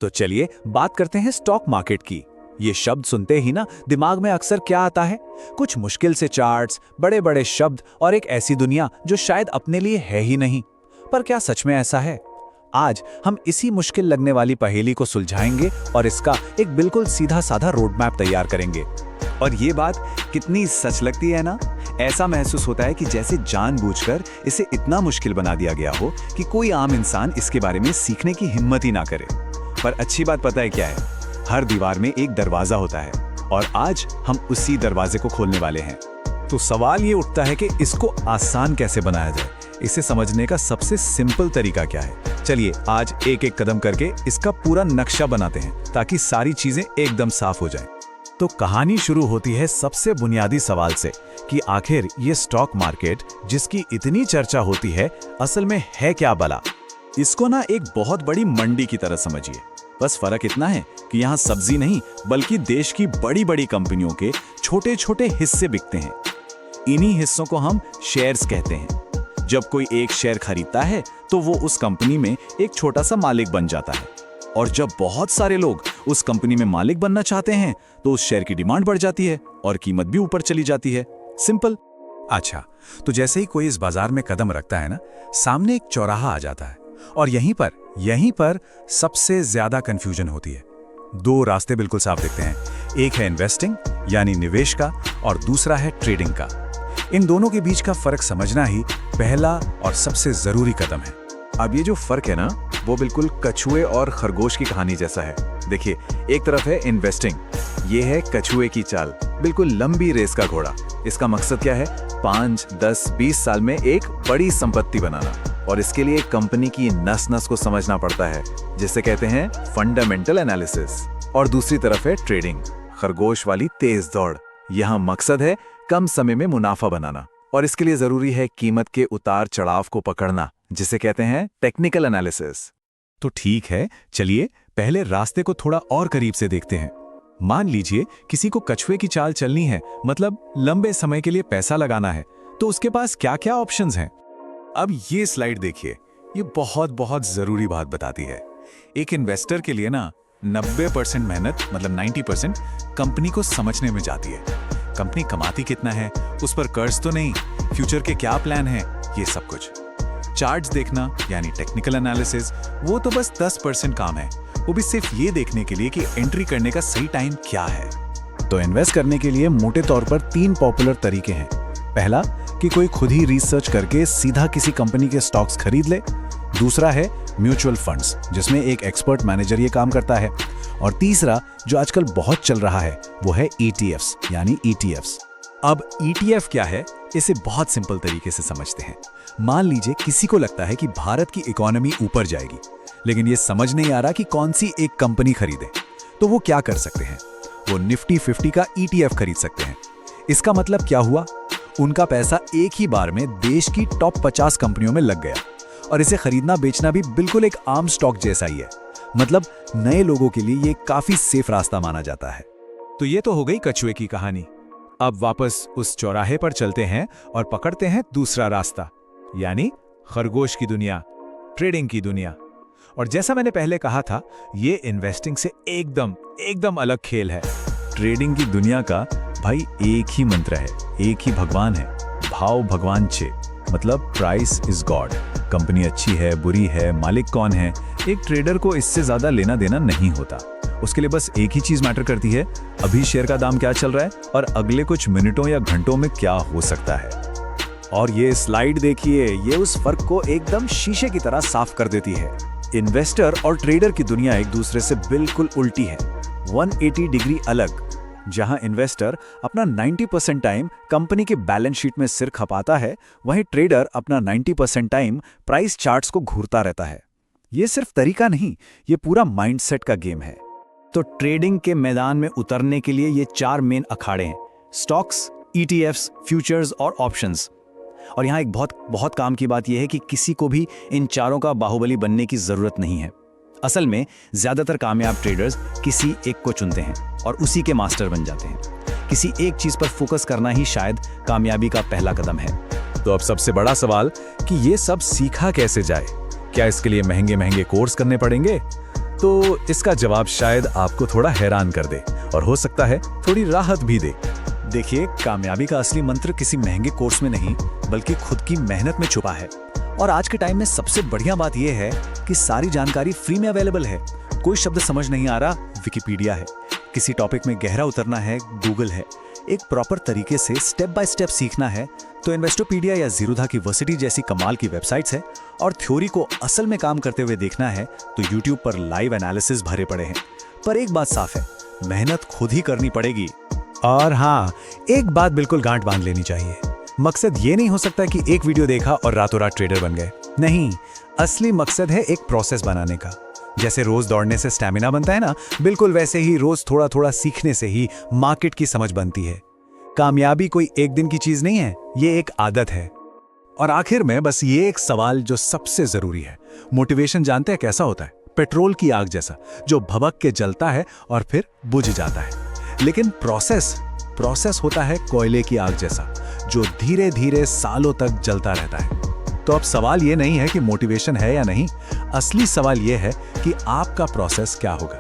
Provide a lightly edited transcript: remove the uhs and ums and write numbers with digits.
तो चलिए बात करते हैं स्टॉक मार्केट की। ये शब्द सुनते ही ना दिमाग में अक्सर क्या आता है? कुछ मुश्किल से चार्ट्स, बड़े बड़े शब्द और एक ऐसी दुनिया जो शायद अपने लिए है ही नहीं। पर क्या सच में ऐसा है? आज हम इसी मुश्किल लगने वाली पहेली को सुलझाएंगे और इसका एक बिल्कुल सीधा साधा रोड मैप तैयार करेंगे। और ये बात कितनी सच लगती है ना? ऐसा महसूस होता है कि जैसे जानबूझकर इसे इतना मुश्किल बना दिया गया हो कि कोई आम इंसान इसके बारे में सीखने की हिम्मत ही ना करे। पर अच्छी बात पता है क्या है? हर दीवार में एक दरवाजा होता है और आज हम उसी दरवाजे को खोलने वाले हैं। तो सवाल ये उठता है कि इसको आसान कैसे बनाया जाए? इसे समझने का सबसे सिंपल तरीका क्या है? चलिए आज एक एक कदम करके इसका पूरा नक्शा बनाते हैं ताकि सारी चीजें एकदम साफ हो जाएं। तो कहानी शुरू होती है सबसे बुनियादी सवाल से कि आखिर ये स्टॉक मार्केट जिसकी इतनी चर्चा होती है असल में है क्या भला? इसको ना एक बहुत बड़ी मंडी की तरह समझिए। बस फर्क इतना है कि यहाँ सब्जी नहीं बल्कि देश की बड़ी बड़ी कंपनियों के छोटे छोटे हिस्से बिकते हैं। इन्हीं हिस्सों को हम शेयर्स कहते हैं। जब कोई एक शेयर खरीदता है तो वो उस कंपनी में एक छोटा सा मालिक बन जाता है, और जब बहुत सारे लोग उस कंपनी में मालिक बनना चाहते हैं तो उस शेयर की डिमांड बढ़ जाती है और कीमत भी ऊपर चली जाती है। सिंपल। अच्छा, तो जैसे ही कोई इस बाजार में कदम रखता है ना, सामने एक चौराहा आ जाता है और यहीं पर सबसे ज्यादा कंफ्यूजन होती है। दो रास्ते बिल्कुल साफ दिखते हैं, एक है इन्वेस्टिंग यानी निवेश का और दूसरा है ट्रेडिंग का। इन दोनों के बीच का फर्क समझना ही पहला और सबसे जरूरी कदम है। अब ये जो फर्क है ना, वो बिल्कुल कछुए और खरगोश की कहानी जैसा है। देखिए, एक तरफ है इन्वेस्टिंग, ये है कछुए की चाल, बिल्कुल लंबी रेस का घोड़ा। इसका मकसद क्या है? 5, 10, 20 साल में एक बड़ी संपत्ति बनाना, और इसके लिए कंपनी की नस नस को समझना पड़ता है, जिसे कहते हैं फंडामेंटल एनालिसिस। और दूसरी तरफ है ट्रेडिंग, खरगोश वाली तेज दौड़। यहाँ मकसद है कम समय में मुनाफा बनाना, और इसके लिए जरूरी है कीमत के उतार चढ़ाव को पकड़ना, जिसे कहते हैं टेक्निकल एनालिसिस। तो ठीक है, चलिए पहले रास्ते को थोड़ा और करीब से देखते हैं। मान लीजिए किसी को कछुए की चाल चलनी है, मतलब लंबे समय के लिए पैसा लगाना है, तो उसके पास क्या-क्या ऑप्शंस हैं? अब ये स्लाइड देखिए, ये बहुत जरूरी बात बताती है। एक इन्वेस्टर के लिए ना 90% मेहनत, मतलब 90% कंपनी को समझने में जाती है। कंपनी कमाती कितना है, उस पर कर्ज तो नहीं, फ्यूचर के क्या प्लान है, ये सब कुछ। चार्ट्स देखना यानी टेक्निकल एनालिसिस, वो तो बस 10% काम है, वो भी सिर्फ ये देखने के लिए कि एंट्री करने का सही टाइम क्या है। तो इन्वेस्ट करने के लिए मोटे तौर पर 3 पॉपुलर तरीके हैं। पहला कि कोई खुद ही रिसर्च करके सीधा किसी कंपनी के स्टॉक्स खरीद ले। दूसरा है म्यूचुअल फंड्स, जिसमें एक एक्सपर्ट मैनेजर ये काम करता है। और तीसरा जो आजकल बहुत चल रहा है वो है ETFs यानी ETFs। अब ETF क्या है, इसे बहुत सिंपल तरीके से समझते हैं। मान लीजिए किसी को लगता है कि भारत की इकोनॉमी ऊपर जाएगी, लेकिन ये समझ नहीं आ रहा कि कौन सी एक कंपनी खरीदे, तो वो क्या कर सकते हैं? वो निफ्टी 50 का ETF खरीद सकते हैं। इसका मतलब क्या हुआ? उनका पैसा एक ही बार में देश की टॉप 50 कंपनियों में लग गया, और इसे खरीदना बेचना भी बिल्कुल एक आम स्टॉक जैसा ही है। मतलब नए लोगों के लिए ये काफी सेफ रास्ता माना जाता है। तो ये तो हो गई कछुए की कहानी। अब वापस उस चौराहे पर चलते हैं और पकड़ते हैं दूसरा रास्ता, यानी खरगोश की दुनिया, ट्रेडिंग की दुनिया। और जैसा मैंने पहले कहा था, ये इन्वेस्टिंग से एकदम अलग खेल है। ट्रेडिंग की दुनिया का भाई एक ही मंत्र है, एक ही भगवान है, भाव भगवान छे, मतलब प्राइस इज गॉड। कंपनी अच्छी है, बुरी है, मालिक कौन है, एक ट्रेडर को इससे ज्यादा लेना देना नहीं होता। उसके लिए बस एक ही चीज मैटर करती है, अभी शेयर का दाम क्या चल रहा है और अगले कुछ मिनटों या घंटों में क्या हो सकता है। और ये स्लाइड देखिए, ये उस फर्क को एकदम शीशे की तरह साफ कर देती है। इन्वेस्टर और ट्रेडर की दुनिया एक दूसरे से बिल्कुल उल्टी है, 180 डिग्री अलग। जहां इन्वेस्टर अपना 90% टाइम कंपनी के बैलेंस शीट में सिर खपाता है, वहीं ट्रेडर अपना 90% टाइम प्राइस चार्ट्स को घूरता रहता है। ये सिर्फ तरीका नहीं, ये पूरा माइंडसेट का गेम है। तो ट्रेडिंग के मैदान में उतरने के लिए ये 4 मेन अखाड़े हैं: स्टॉक्स, ETFs, फ्यूचर्स और ऑप्शंस। और यहाँ एक बहुत काम की बात यह है कि किसी को भी इन चारों का बाहुबली बनने की जरूरत नहीं है। असल में ज्यादातर कामयाब ट्रेडर्स किसी एक को चुनते हैं और उसी के मास्टर बन जाते हैं। किसी एक चीज पर फोकस करना ही शायद कामयाबी का पहला कदम है। तो अब सबसे बड़ा सवाल कि ये सब सीखा कैसे जाए? क्या इसके लिए महंगे कोर्स करने पड़ेंगे? तो इसका जवाब शायद आपको थोड़ा हैरान कर दे और हो सकता है थोड़ी राहत भी दे। देखिए, कामयाबी का असली मंत्र किसी महंगे कोर्स में नहीं बल्कि खुद की मेहनत में छुपा है। और आज के टाइम में सबसे बढ़िया बात यह है कि सारी जानकारी फ्री में अवेलेबल है। कोई शब्द समझ नहीं आ रहा, विकिपीडिया है। किसी टॉपिक में गहरा उतरना है, गूगल है। एक प्रॉपर तरीके से स्टेप बाय स्टेप सीखना है तो इन्वेस्टोपीडिया या जीरोधा की वर्सिटी जैसी कमाल की वेबसाइट्स है। और थ्योरी को असल में काम करते हुए देखना है तो यूट्यूब पर लाइव एनालिसिस भरे पड़े हैं। पर एक बात साफ है, मेहनत खुद ही करनी पड़ेगी। और हाँ, एक बात बिल्कुल गांठ बांध लेनी चाहिए। मकसद ये नहीं हो सकता कि एक वीडियो देखा और रातों रात ट्रेडर बन गए। नहीं, असली मकसद है एक प्रोसेस बनाने का। जैसे रोज दौड़ने से स्टैमिना बनता है ना, बिल्कुल वैसे ही रोज थोड़ा थोड़ा सीखने से ही मार्केट की समझ बनती है। कामयाबी कोई एक दिन की चीज नहीं है, ये एक आदत है। और आखिर में बस ये एक सवाल जो सबसे जरूरी है, मोटिवेशन जानते हैं कैसा होता है? पेट्रोल की आग जैसा, जो भभक के जलता है और फिर बुझ जाता है। लेकिन प्रोसेस होता है कोयले की आग जैसा, जो धीरे धीरे सालों तक जलता रहता है। तो अब सवाल ये नहीं है कि मोटिवेशन है या नहीं, असली सवाल ये है कि आपका प्रोसेस क्या होगा।